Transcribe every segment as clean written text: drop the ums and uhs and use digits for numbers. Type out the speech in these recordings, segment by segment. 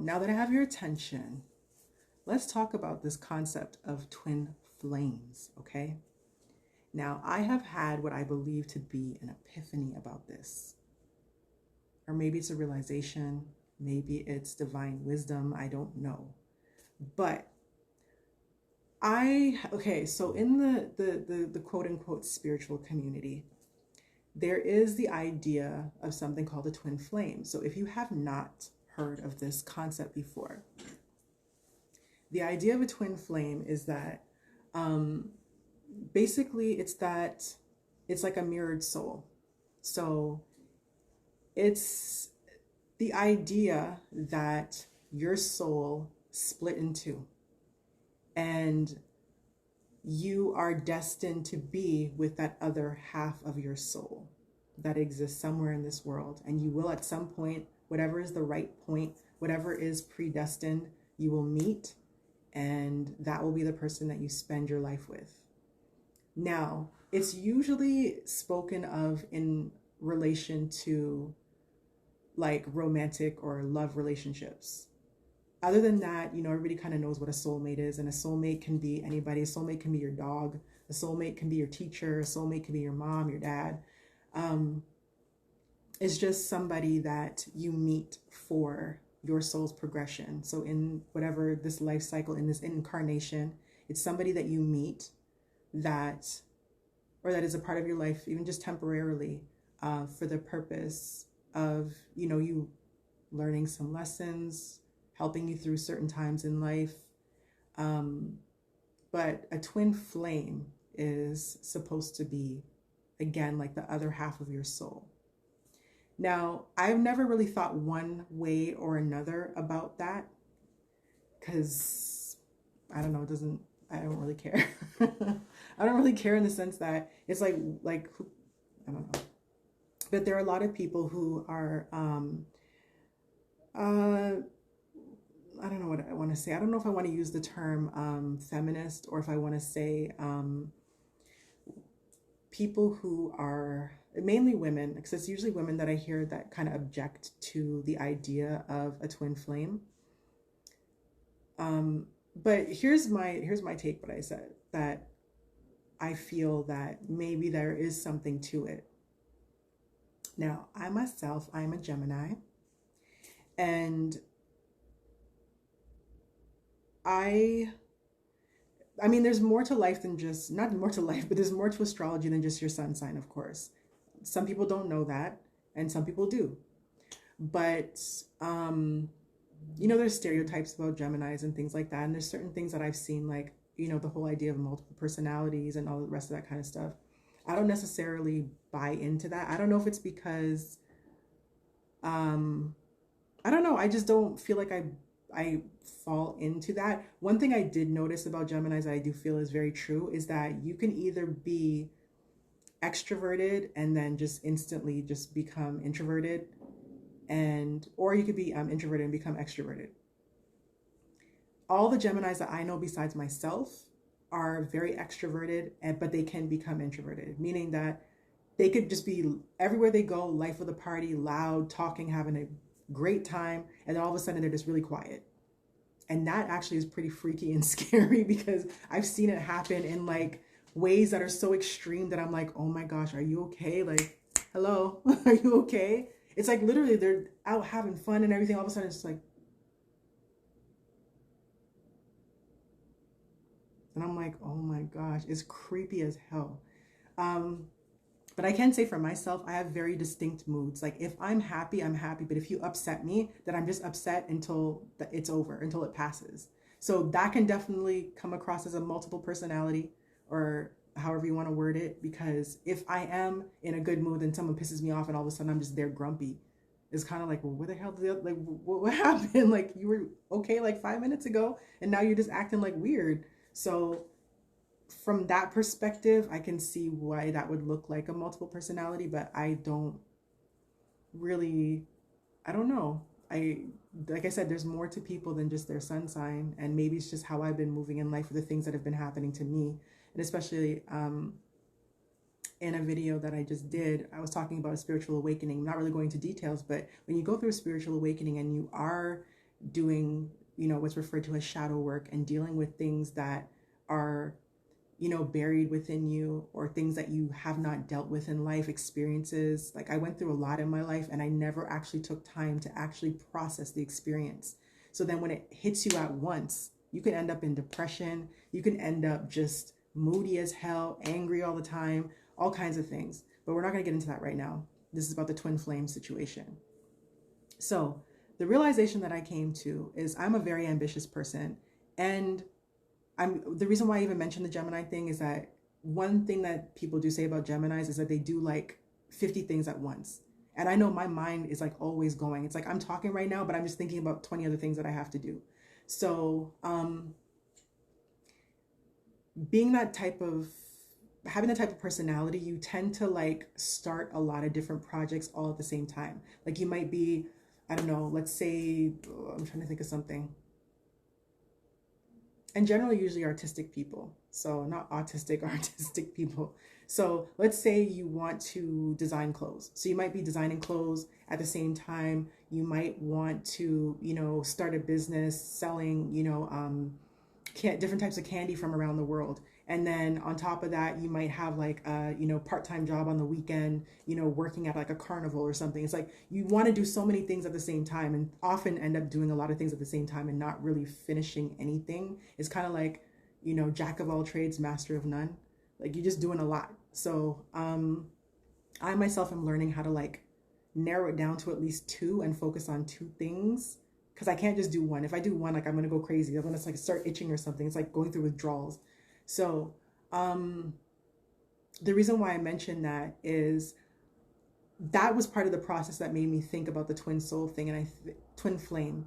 now that I have your attention, let's talk about this concept of twin flames, okay? Now, I have had what I believe to be an epiphany about this. Or maybe it's a realization, maybe it's divine wisdom, I don't know. But so in the quote unquote spiritual community, there is the idea of something called the twin flame. So if you have not heard of this concept before, the idea of a twin flame is that basically it's like a mirrored soul. So it's the idea that your soul split in two and you are destined to be with that other half of your soul that exists somewhere in this world. And you will at some point, whatever is the right point, whatever is predestined, you will meet, and that will be the person that you spend your life with. Now, it's usually spoken of in relation to like romantic or love relationships. Other than that, you know, everybody kind of knows what a soulmate is, and a soulmate can be anybody. A soulmate can be your dog. A soulmate can be your teacher. A soulmate can be your mom, your dad. It's just somebody that you meet for your soul's progression. So in whatever this life cycle, in this incarnation, it's somebody that you meet that is a part of your life, even just temporarily, for the purpose of, you know, you learning some lessons, helping you through certain times in life. But a twin flame is supposed to be, again, like the other half of your soul. Now, I've never really thought one way or another about that because, I don't know, I don't really care. I don't really care in the sense that it's like, I don't know. But there are a lot of people who are, I don't know what I want to say. I don't know if I want to use the term feminist, or if I want to say people who are mainly women, because it's usually women that I hear that kind of object to the idea of a twin flame. But here's my take, what I said, that I feel that maybe there is something to it. Now, I myself, I'm a Gemini, and I mean, there's more to life than just, not more to life, but there's more to astrology than just your sun sign, of course. Some people don't know that, and some people do. But, you know, there's stereotypes about Geminis and things like that. And there's certain things that I've seen, like, you know, the whole idea of multiple personalities and all the rest of that kind of stuff. I don't necessarily buy into that. I don't know if it's because, I don't know. I just don't feel like I fall into that. One thing I did notice about Geminis that I do feel is very true is that you can either be extroverted and then just instantly just become introverted, or you could be introverted and become extroverted. All the Geminis that I know besides myself are very extroverted, but they can become introverted, meaning that they could just be everywhere they go, life of the party, loud, talking, having a great time, and then all of a sudden they're just really quiet. And that actually is pretty freaky and scary because I've seen it happen in like ways that are so extreme that I'm like, oh my gosh, are you okay? Like, hello, are you okay? It's like literally they're out having fun and everything. All of a sudden it's like, and I'm like, oh my gosh, it's creepy as hell. But I can say for myself, I have very distinct moods. Like if I'm happy, I'm happy. But if you upset me, then I'm just upset until it's over, until it passes. So that can definitely come across as a multiple personality, or however you want to word it. Because if I am in a good mood and someone pisses me off and all of a sudden I'm just there grumpy, it's kind of like, well, what the hell like what happened? Like you were okay like 5 minutes ago and now you're just acting like weird. So from that perspective, I can see why that would look like a multiple personality, but I don't know. Like I said, there's more to people than just their sun sign, and maybe it's just how I've been moving in life, or the things that have been happening to me. And especially in a video that I just did, I was talking about a spiritual awakening. I'm not really going into details, but when you go through a spiritual awakening and you are doing, what's referred to as shadow work and dealing with things that are, buried within you, or things that you have not dealt with in life, experiences. Like I went through a lot in my life and I never actually took time to actually process the experience. So then when it hits you at once, you can end up in depression. You can end up just moody as hell, angry all the time, all kinds of things. But we're not going to get into that right now. This is about the twin flame situation. So the realization that I came to is I'm a very ambitious person. And the reason why I even mentioned the Gemini thing is that one thing that people do say about Geminis is that they do like 50 things at once. And I know my mind is like always going. It's like I'm talking right now, but I'm just thinking about 20 other things that I have to do. So having that type of personality, you tend to like start a lot of different projects all at the same time. Like you might be, I don't know, let's say, I'm trying to think of something. And generally usually artistic people. So not autistic, artistic people. So let's say you want to design clothes. So you might be designing clothes at the same time. You might want to, start a business selling, different types of candy from around the world. And then on top of that, you might have like a, part-time job on the weekend, working at like a carnival or something. It's like you want to do so many things at the same time and often end up doing a lot of things at the same time and not really finishing anything. It's kind of like, jack of all trades, master of none. Like you're just doing a lot. So I myself am learning how to like narrow it down to at least two and focus on two things. Because I can't just do one. If I do one, like I'm gonna go crazy. I'm gonna like start itching or something. It's like going through withdrawals. So the reason why I mentioned that is that was part of the process that made me think about the twin soul thing and twin flame.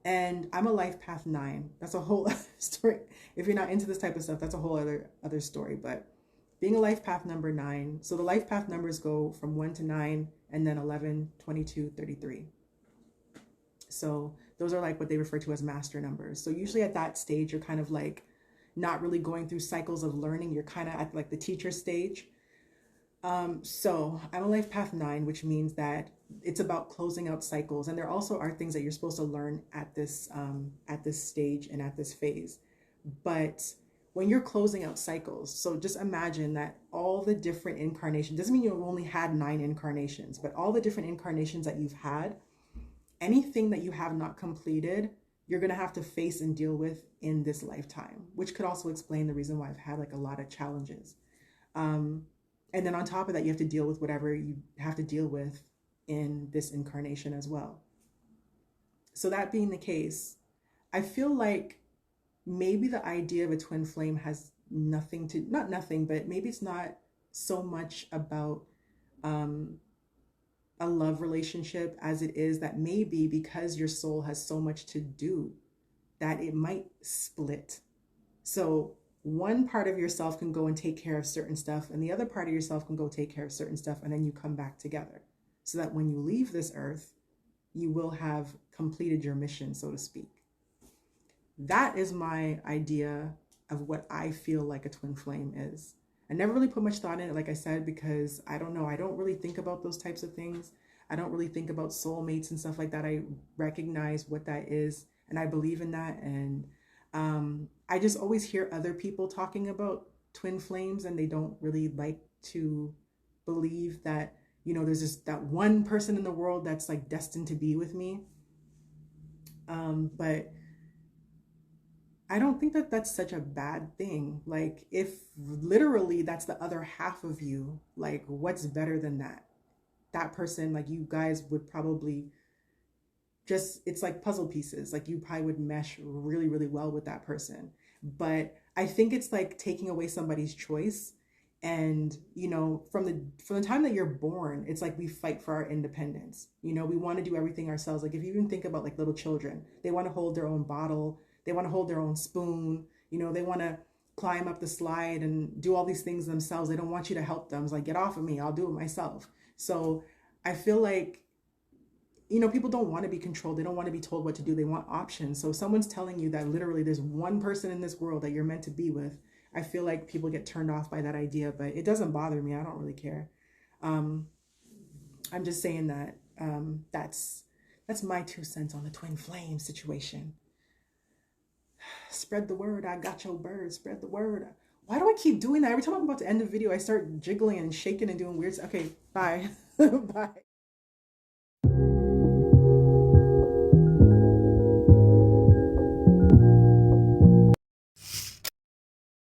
And I'm a life path 9. That's a whole other story. If you're not into this type of stuff, that's a whole other story. But being a life path number 9, so the life path numbers go from 1 to 9 and then 11, 22, 33. So those are like what they refer to as master numbers. So usually at that stage, you're kind of like not really going through cycles of learning. You're kind of at like the teacher stage. So I'm a life path 9, which means that it's about closing out cycles. And there also are things that you're supposed to learn at this stage and at this phase. But when you're closing out cycles, so just imagine that all the different incarnations, doesn't mean you've only had 9 incarnations, but all the different incarnations that you've had, anything that you have not completed, you're going to have to face and deal with in this lifetime, which could also explain the reason why I've had like a lot of challenges. And then on top of that, you have to deal with whatever you have to deal with in this incarnation as well. So that being the case, I feel like maybe the idea of a twin flame has nothing to, not nothing, but maybe it's not so much about a love relationship as it is that maybe because your soul has so much to do that it might split. So one part of yourself can go and take care of certain stuff and the other part of yourself can go take care of certain stuff, and then you come back together so that when you leave this earth, you will have completed your mission, so to speak. That is my idea of what I feel like a twin flame is. I never really put much thought in it, like I said, because I don't know. I don't really think about those types of things. I don't really think about soulmates and stuff like that. I recognize what that is and I believe in that. And I just always hear other people talking about twin flames and they don't really like to believe that, there's just that one person in the world that's like destined to be with me. But I don't think that that's such a bad thing. Like if literally that's the other half of you, like what's better than that? That person, like you guys would probably just, it's like puzzle pieces. Like you probably would mesh really, really well with that person. But I think it's like taking away somebody's choice. And, from the time that you're born, it's like we fight for our independence. We want to do everything ourselves. Like if you even think about like little children, they want to hold their own bottle. They want to hold their own spoon. They want to climb up the slide and do all these things themselves. They don't want you to help them. It's like, get off of me. I'll do it myself. So I feel like, people don't want to be controlled. They don't want to be told what to do. They want options. So if someone's telling you that literally there's one person in this world that you're meant to be with, I feel like people get turned off by that idea, but it doesn't bother me. I don't really care. I'm just saying that that's That's my 2 cents on the twin flame situation. Spread the word. I got your bird. Spread the word. Why do I keep doing that? Every time I'm about to end a video, I start jiggling and shaking and doing weird stuff. Okay, bye. Bye.